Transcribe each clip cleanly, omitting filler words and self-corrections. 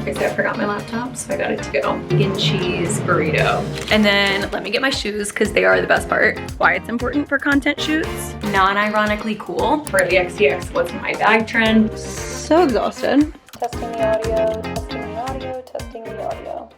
I said I forgot my laptop, so I got it to go. Vegan cheese burrito. And then let me get my shoes because they are the best part. Why it's important for content shoots. Non-ironically cool. For the XTX, what's my bag trend? So exhausted. Testing the audio, testing the audio, testing the audio.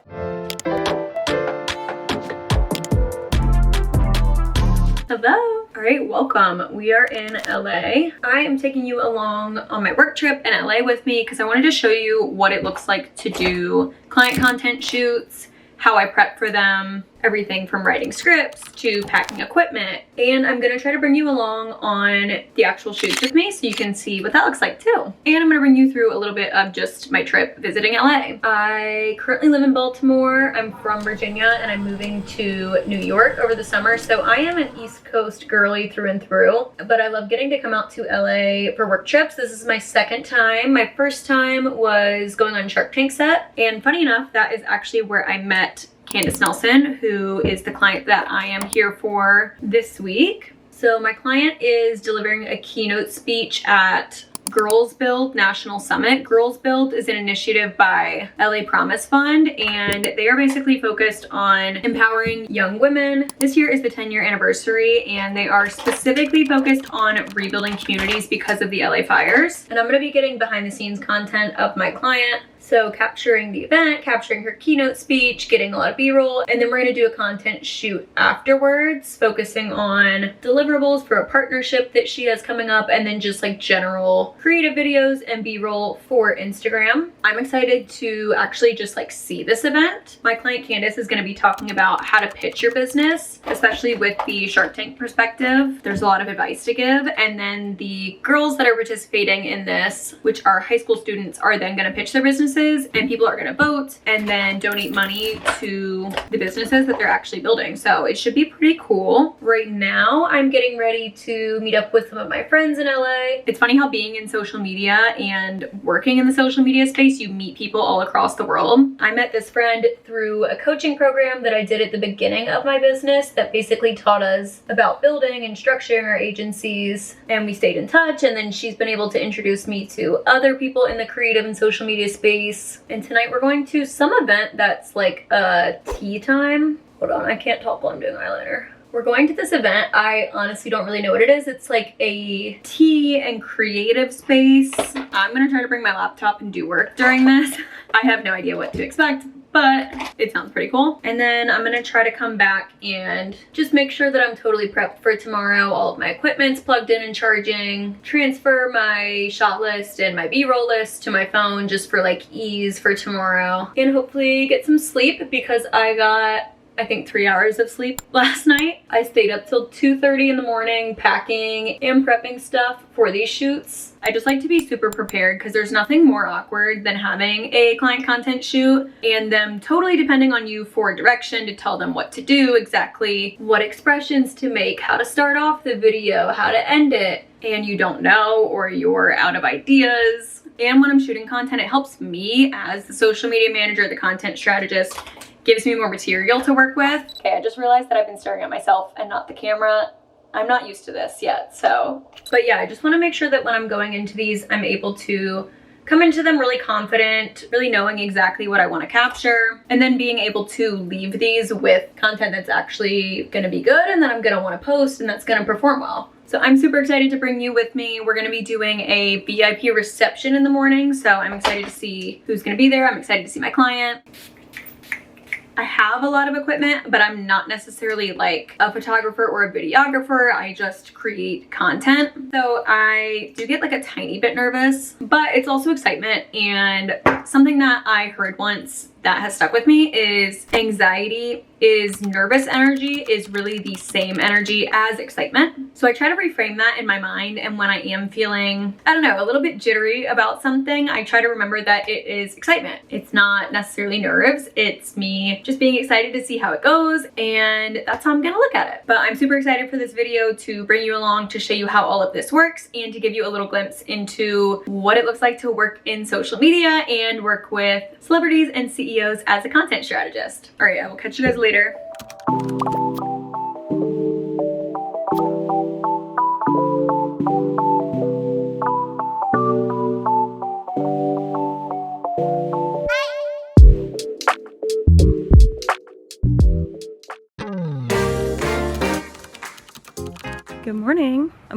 Hello. All right, welcome. We are in LA. I am taking you along on my work trip in LA with me because I wanted to show you what it looks like to do client content shoots, how I prep for them, everything from writing scripts to packing equipment. And I'm gonna try to bring you along on the actual shoots with me so you can see what that looks like too. And I'm gonna bring you through a little bit of just my trip visiting LA. I currently live in Baltimore. I'm from Virginia and I'm moving to New York over the summer. So I am an East Coast girly through and through, but I love getting to come out to LA for work trips. This is my second time. My first time was going on Shark Tank set. And funny enough, that is actually where I met Candace Nelson, who is the client that I am here for this week. So my client is delivering a keynote speech at Girls Build National Summit. Girls Build is an initiative by LA Promise Fund, and they are basically focused on empowering young women. This year is the 10-year anniversary, and they are specifically focused on rebuilding communities because of the LA fires. And I'm going to be getting behind the scenes content of my client. So capturing the event, capturing her keynote speech, getting a lot of B-roll, and then we're gonna do a content shoot afterwards, focusing on deliverables for a partnership that she has coming up, and then just like general creative videos and B-roll for Instagram. I'm excited to actually just like see this event. My client Candace is gonna be talking about how to pitch your business, especially with the Shark Tank perspective. There's a lot of advice to give, and then the girls that are participating in this, which are high school students, are then gonna pitch their business, and people are going to vote and then donate money to the businesses that they're actually building. So it should be pretty cool. Right now, I'm getting ready to meet up with some of my friends in LA. It's funny how being in social media and working in the social media space, you meet people all across the world. I met this friend through a coaching program that I did at the beginning of my business that basically taught us about building and structuring our agencies, and we stayed in touch, and then she's been able to introduce me to other people in the creative and social media space. And tonight we're going to some event that's like a tea time. Hold on, I can't talk while I'm doing eyeliner. We're going to this event. I honestly don't really know what it is. It's like a tea and creative space. I'm gonna try to bring my laptop and do work during this. I have no idea what to expect, but it sounds pretty cool. And then I'm gonna try to come back and just make sure that I'm totally prepped for tomorrow. All of my equipment's plugged in and charging. Transfer my shot list and my B-roll list to my phone just for like ease for tomorrow. And hopefully get some sleep because I got, I think, 3 hours of sleep last night. I stayed up till 2:30 in the morning packing and prepping stuff for these shoots. I just like to be super prepared because there's nothing more awkward than having a client content shoot and them totally depending on you for direction to tell them what to do, exactly what expressions to make, how to start off the video, how to end it, and you don't know or you're out of ideas. And when I'm shooting content, it helps me as the social media manager, the content strategist, gives me more material to work with. Okay, I just realized that I've been staring at myself and not the camera. I'm not used to this yet, so. But yeah, I just wanna make sure that when I'm going into these, I'm able to come into them really confident, really knowing exactly what I wanna capture, and then being able to leave these with content that's actually gonna be good and that I'm gonna wanna post and that's gonna perform well. So I'm super excited to bring you with me. We're gonna be doing a VIP reception in the morning, so I'm excited to see who's gonna be there. I'm excited to see my client. I have a lot of equipment, but I'm not necessarily like a photographer or a videographer. I just create content. So I do get like a tiny bit nervous, but it's also excitement. And something that I heard once that has stuck with me is anxiety is nervous energy is really the same energy as excitement. So I try to reframe that in my mind, and when I am feeling, I don't know, a little bit jittery about something, I try to remember that it is excitement. It's not necessarily nerves, it's me just being excited to see how it goes, and that's how I'm gonna look at it. But I'm super excited for this video to bring you along to show you how all of this works and to give you a little glimpse into what it looks like to work in social media and work with celebrities and CEOs as a content strategist. All right, I will catch you guys later.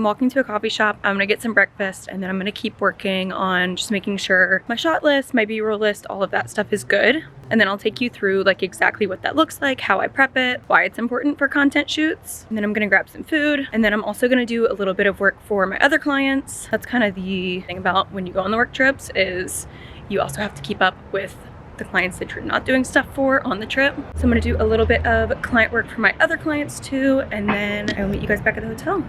walking to a coffee shop. I'm gonna get some breakfast and then I'm gonna keep working on just making sure my shot list, my B-roll list, all of that stuff is good. And then I'll take you through like exactly what that looks like, how I prep it, why it's important for content shoots. And then I'm gonna grab some food. And then I'm also gonna do a little bit of work for my other clients. That's kind of the thing about when you go on the work trips, is you also have to keep up with the clients that you're not doing stuff for on the trip. So I'm gonna do a little bit of client work for my other clients too, and then I'll meet you guys back at the hotel.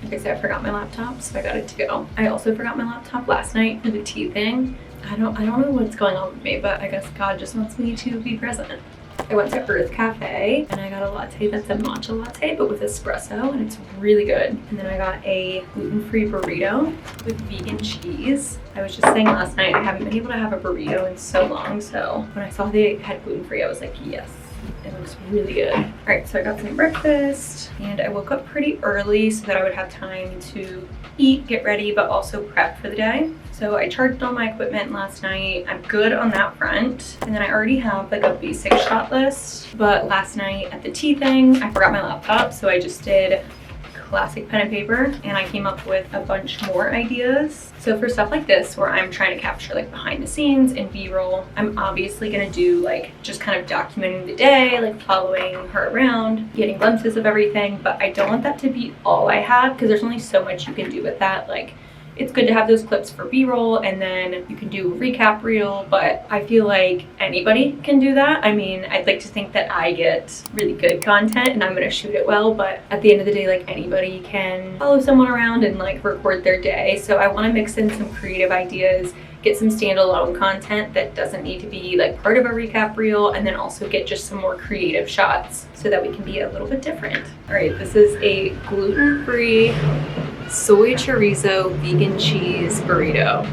Okay, so I forgot my laptop, so I got it to go. I also forgot my laptop last night for the tea thing. I don't know what's going on with me, but I guess God just wants me to be present. I went to Earth Cafe and I got a latte that's a matcha latte but with espresso, and it's really good. And then I got a gluten-free burrito with vegan cheese. I was just saying last night I haven't been able to have a burrito in so long, so when I saw they had gluten-free I was like, yes, it looks really good. All right, so I got some breakfast and I woke up pretty early so that I would have time to eat, get ready, but also prep for the day. So I charged all my equipment last night. I'm good on that front. And then I already have like a basic shot list, but last night at the tea thing, I forgot my laptop. So I just did classic pen and paper and I came up with a bunch more ideas. So for stuff like this, where I'm trying to capture like behind the scenes and B-roll, I'm obviously gonna do like just kind of documenting the day, like following her around, getting glimpses of everything, but I don't want that to be all I have because there's only so much you can do with that. Like, it's good to have those clips for B-roll and then you can do a recap reel, but I feel like anybody can do that. I mean, I'd like to think that I get really good content and I'm gonna shoot it well, but at the end of the day, like anybody can follow someone around and like record their day. So I wanna mix in some creative ideas, get some standalone content that doesn't need to be like part of a recap reel, and then also get just some more creative shots so that we can be a little bit different. All right, this is a gluten-free soy chorizo vegan cheese burrito.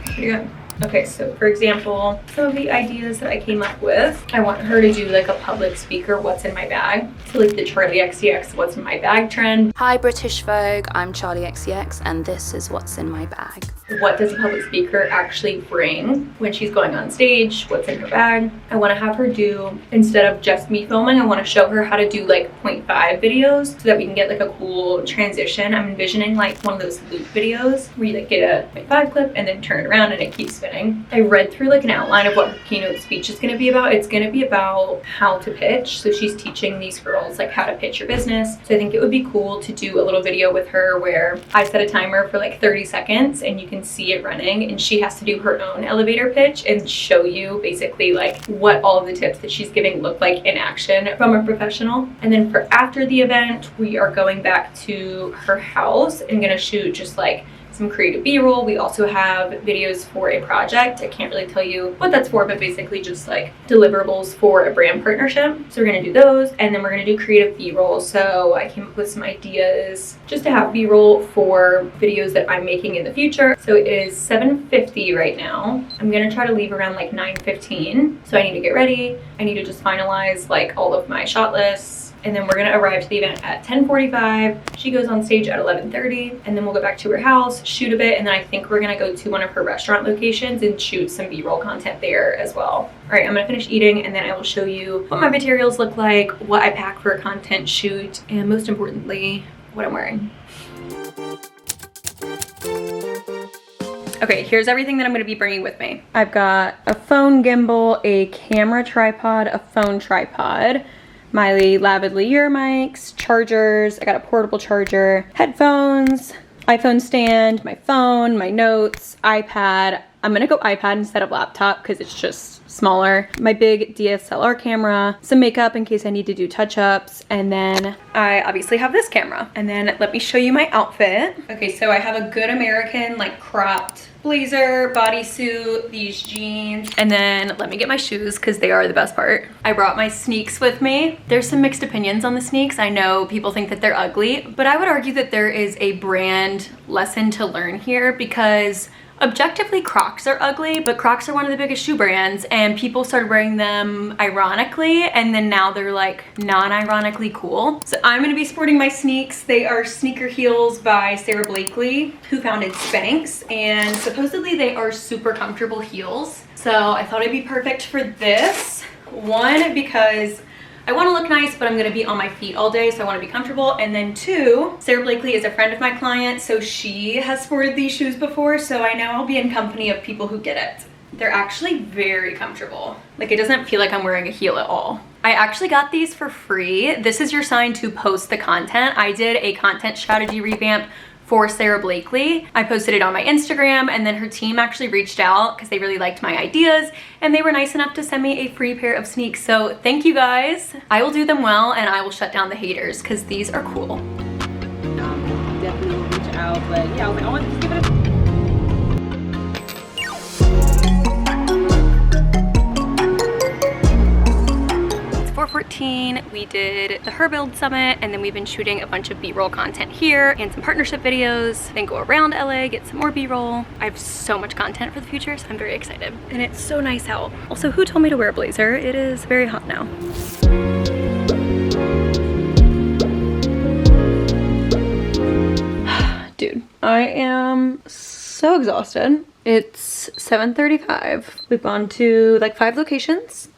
Pretty good. Okay, so for example, some of the ideas that I came up with, I want her to do like a public speaker, what's in my bag. So like the Charlie XCX, what's in my bag trend. Hi British Vogue, I'm Charlie XCX and this is what's in my bag. What does a public speaker actually bring when she's going on stage? What's in her bag? I want to have her do, instead of just me filming, I want to show her how to do like 0.5 videos so that we can get like a cool transition. I'm envisioning like one of those loop videos where you like get a 0.5 clip and then turn it around and it keeps spinning. I read through like an outline of what her keynote speech is going to be about. It's going to be about how to pitch. So she's teaching these girls like how to pitch your business. So I think it would be cool to do a little video with her where I set a timer for like 30 seconds and you can see it running, and she has to do her own elevator pitch and show you basically like what all of the tips that she's giving look like in action from a professional. And then for after the event, we are going back to her house and gonna shoot just like some creative B-roll. We also have videos for a project. I can't really tell you what that's for, but basically just like deliverables for a brand partnership. So we're gonna do those, and then we're gonna do creative B-roll. So I came up with some ideas just to have B-roll for videos that I'm making in the future. So it is 7:50 right now. I'm gonna try to leave around like 9:15. So I need to get ready. I need to just finalize like all of my shot lists. And then we're gonna arrive to the event at 10:45. She goes on stage at 11:30, and then we'll go back to her house, shoot a bit, and then I think we're gonna go to one of her restaurant locations and shoot some B-roll content there as well. All right, I'm gonna finish eating, and then I will show you what my materials look like, what I pack for a content shoot, and most importantly, what I'm wearing. Okay, here's everything that I'm gonna be bringing with me. I've got a phone gimbal, a camera tripod, a phone tripod, my lavalier mics, chargers, I got a portable charger, headphones, iPhone stand, my phone, my notes, iPad. I'm gonna go iPad instead of laptop because it's just smaller. My big DSLR camera, some makeup in case I need to do touch-ups, and then I obviously have this camera. And then let me show you my outfit. Okay, so I have a good American like cropped blazer, bodysuit, these jeans, and then let me get my shoes because they are the best part. I brought my sneaks with me. There's some mixed opinions on the sneaks. I know people think that they're ugly, but I would argue that there is a brand lesson to learn here, because objectively Crocs are ugly, but Crocs are one of the biggest shoe brands, and people started wearing them ironically, and then now they're like non-ironically cool. So I'm gonna be sporting my sneaks. They are sneaker heels by Sarah Blakely, who founded Spanx, and supposedly they are super comfortable heels. So I thought it'd be perfect for this. One, because I want to look nice, but I'm going to be on my feet all day, so I want to be comfortable. And then 2, Sarah Blakely is a friend of my client, so she has sported these shoes before, so I know I'll be in company of people who get it. They're actually very comfortable. Like, it doesn't feel like I'm wearing a heel at all. I actually got these for free. This is your sign to post the content. I did a content strategy revamp for Sarah Blakely. I posted it on my Instagram, and then her team actually reached out because they really liked my ideas, and they were nice enough to send me a free pair of sneaks. So thank you guys. I will do them well, and I will shut down the haters because these are cool. Definitely reach out, but yeah, I was like, I want to just give it a 4:14, we did the Her Build Summit, and then we've been shooting a bunch of B-roll content here and some partnership videos, then go around LA, get some more B-roll. I have so much content for the future, so I'm very excited. And it's so nice out. Also, who told me to wear a blazer? It is very hot now. Dude, I am so exhausted. It's 7:35. We've gone to like 5 locations.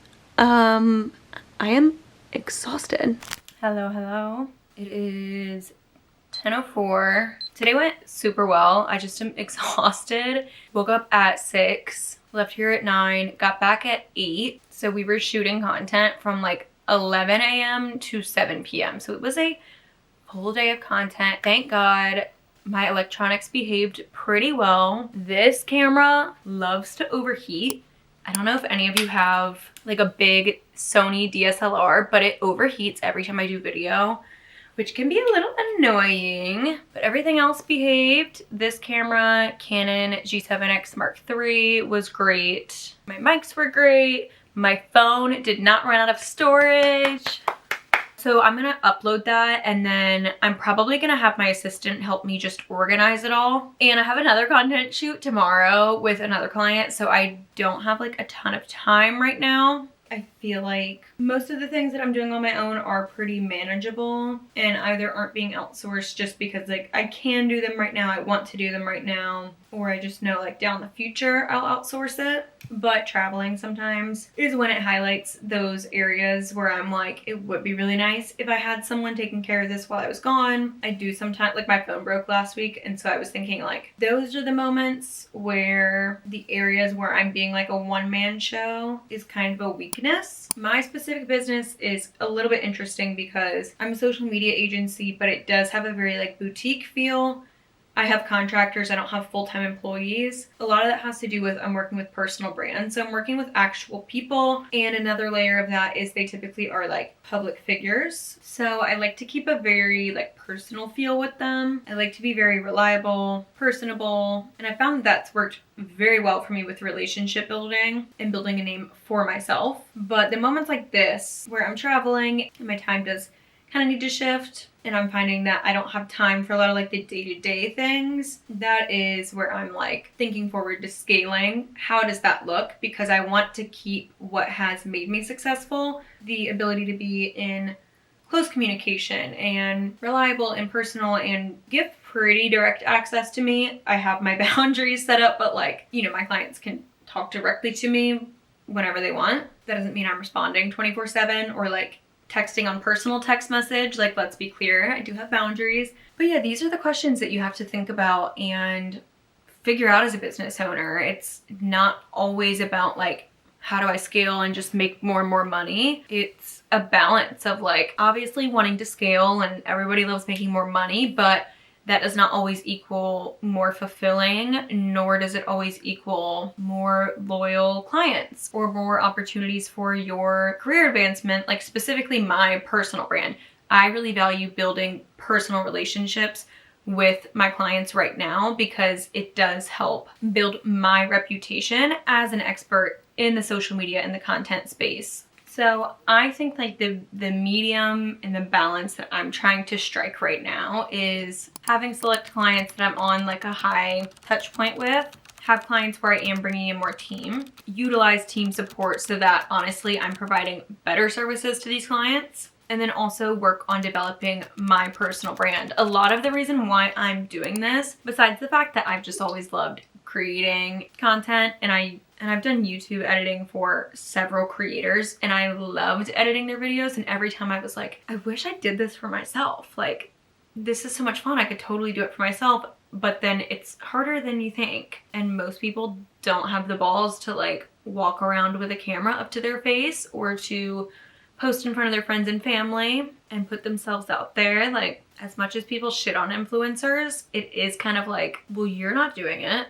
I am exhausted. Hello. It is 10:04. Today went super well. I just am exhausted. Woke up at 6, left here at 9, got back at 8. So we were shooting content from like 11 a.m. to 7 p.m. So it was a full day of content. Thank God my electronics behaved pretty well. This camera loves to overheat. I don't know if any of you have like a big Sony DSLR, but it overheats every time I do video, which can be a little annoying, but everything else behaved. This camera, Canon G7X Mark III, was great. My mics were great. My phone did not run out of storage. So I'm gonna upload that, and then I'm probably gonna have my assistant help me just organize it all. And I have another content shoot tomorrow with another client, so I don't have like a ton of time right now. I feel like most of the things that I'm doing on my own are pretty manageable and either aren't being outsourced just because like I can do them right now, I want to do them right now, or I just know like down the future I'll outsource it. But traveling sometimes is when it highlights those areas where I'm like, it would be really nice if I had someone taking care of this while I was gone. I do sometimes, like my phone broke last week, and so I was thinking like those are the moments where the areas where I'm being like a one-man show is kind of a weakness. My specific business is a little bit interesting because I'm a social media agency, but it does have a very like boutique feel. I have contractors, I don't have full-time employees. A lot of that has to do with I'm working with personal brands. So I'm working with actual people. And another layer of that is they typically are like public figures. So I like to keep a very like personal feel with them. I like to be very reliable, personable. And I found that's worked very well for me with relationship building and building a name for myself. But the moments like this, where I'm traveling and my time does kind of need to shift, and I'm finding that I don't have time for a lot of like the day-to-day things, that is where I'm like thinking forward to scaling. How does that look? Because I want to keep what has made me successful, the ability to be in close communication and reliable and personal and give pretty direct access to me. I have my boundaries set up, but like, you know, my clients can talk directly to me whenever they want. That doesn't mean I'm responding 24/7 or like texting on personal text message. Like, let's be clear, I do have boundaries. But yeah, these are the questions that you have to think about and figure out as a business owner. It's not always about like, how do I scale and just make more and more money? It's a balance of like, obviously wanting to scale, and everybody loves making more money, but that does not always equal more fulfilling, nor does it always equal more loyal clients or more opportunities for your career advancement. Like specifically my personal brand, I really value building personal relationships with my clients right now because it does help build my reputation as an expert in the social media and the content space. So I think like the medium and the balance that I'm trying to strike right now is having select clients that I'm on like a high touch point with, have clients where I am bringing in more team, utilize team support so that honestly I'm providing better services to these clients, and then also work on developing my personal brand. A lot of the reason why I'm doing this, besides the fact that I've just always loved creating content, and I've done YouTube editing for several creators, and I loved editing their videos, and every time I was like, I wish I did this for myself. Like, this is so much fun. I could totally do it for myself, but then it's harder than you think. And most people don't have the balls to like walk around with a camera up to their face or to post in front of their friends and family and put themselves out there. Like, as much as people shit on influencers, it is kind of like, well, you're not doing it.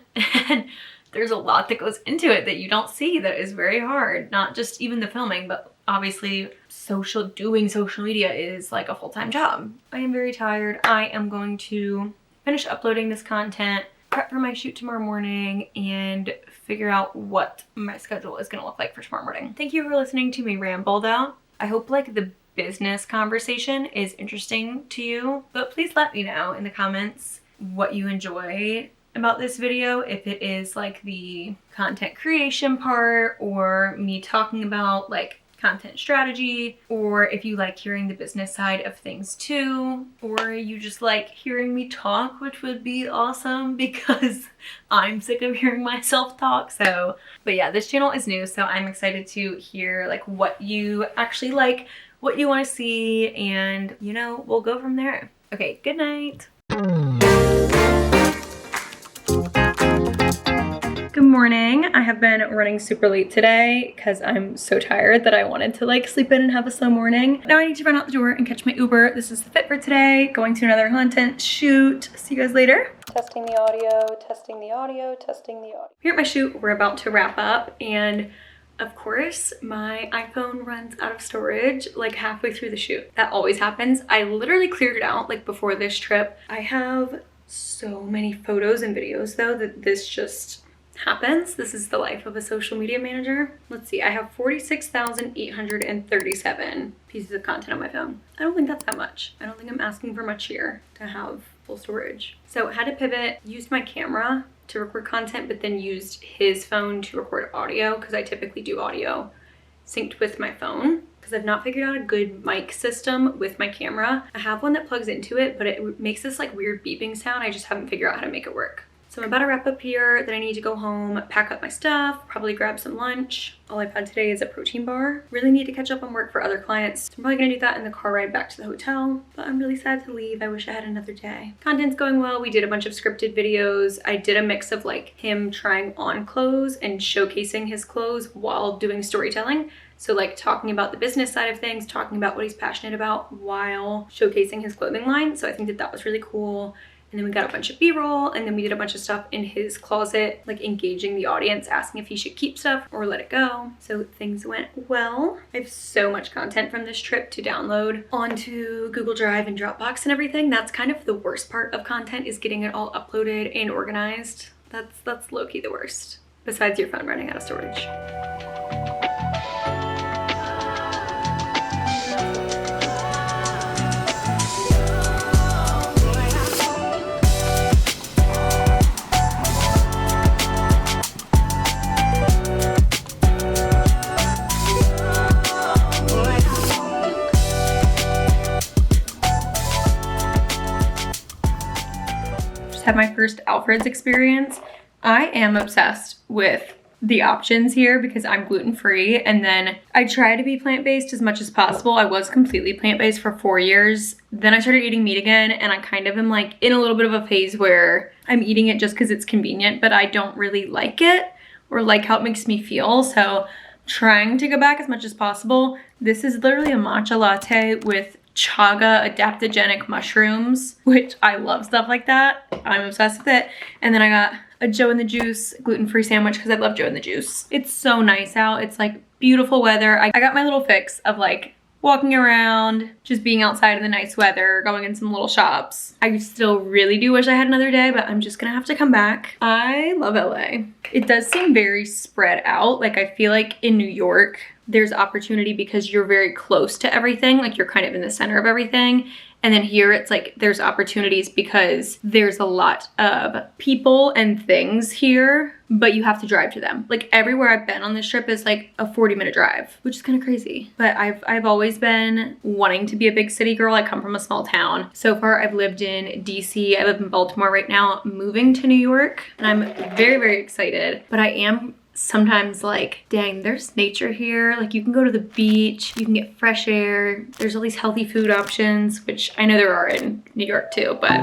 And there's a lot that goes into it that you don't see that is very hard. Not just even the filming, but obviously doing social media is like a full-time job. I am very tired. I am going to finish uploading this content, prep for my shoot tomorrow morning, and figure out what my schedule is gonna look like for tomorrow morning. Thank you for listening to me ramble though. I hope like the business conversation is interesting to you, but please let me know in the comments what you enjoy about this video, if it is like the content creation part or me talking about like content strategy, or if you like hearing the business side of things too, or you just like hearing me talk, which would be awesome because I'm sick of hearing myself talk. So, but yeah, this channel is new, so I'm excited to hear like what you actually like, what you want to see, and you know, we'll go from there. Okay, good night. Good morning. I have been running super late today because I'm so tired that I wanted to like sleep in and have a slow morning. Now I need to run out the door and catch my Uber. This is the fit for today. Going to another content shoot. See you guys later. Testing the audio, testing the audio, testing the audio. Here at my shoot, we're about to wrap up, and of course, my iPhone runs out of storage like halfway through the shoot. That always happens. I literally cleared it out like before this trip. I have so many photos and videos though that this just happens. This is the life of a social media manager. Let's see, I have 46,837 pieces of content on my phone. I don't think that's that much. I don't think I'm asking for much here to have full storage. So I had to pivot, used my camera to record content, but then used his phone to record audio because I typically do audio synced with my phone because I've not figured out a good mic system with my camera. I have one that plugs into it, but it makes this like weird beeping sound. I just haven't figured out how to make it work. So I'm about to wrap up here, then I need to go home, pack up my stuff, probably grab some lunch. All I've had today is a protein bar. Really need to catch up on work for other clients. So I'm probably gonna do that in the car ride back to the hotel, but I'm really sad to leave. I wish I had another day. Content's going well. We did a bunch of scripted videos. I did a mix of like him trying on clothes and showcasing his clothes while doing storytelling. So like talking about the business side of things, talking about what he's passionate about while showcasing his clothing line. So I think that was really cool. And then we got a bunch of B-roll, and then we did a bunch of stuff in his closet, like engaging the audience, asking if he should keep stuff or let it go. So things went well. I have so much content from this trip to download onto Google Drive and Dropbox and everything. That's kind of the worst part of content, is getting it all uploaded and organized. That's low-key the worst, besides your phone running out of storage. Had my first Alfred's experience. I am obsessed with the options here because I'm gluten-free, and then I try to be plant-based as much as possible. I was completely plant-based for 4 years. Then I started eating meat again, and I kind of am like in a little bit of a phase where I'm eating it just because it's convenient, but I don't really like it or like how it makes me feel. So trying to go back as much as possible. This is literally a matcha latte with chaga adaptogenic mushrooms, which I love stuff like that. I'm obsessed with it. And then I got a Joe and the Juice gluten-free sandwich because I love Joe and the Juice. It's so nice out. It's like beautiful weather. I got my little fix of like walking around, just being outside in the nice weather, going in some little shops. I still really do wish I had another day, but I'm just gonna have to come back. I love LA. It does seem very spread out. Like I feel like in New York, there's opportunity because you're very close to everything, like you're kind of in the center of everything. And then here it's like there's opportunities because there's a lot of people and things here, but you have to drive to them. Like everywhere I've been on this trip is like a 40-minute drive, which is kind of crazy. But I've always been wanting to be a big city girl. I come from a small town. So far I've lived in DC, I live in Baltimore right now, moving to New York, and I'm very, very excited. But I am sometimes like, dang, there's nature here. Like you can go to the beach, you can get fresh air. There's all these healthy food options, which I know there are in New York too, but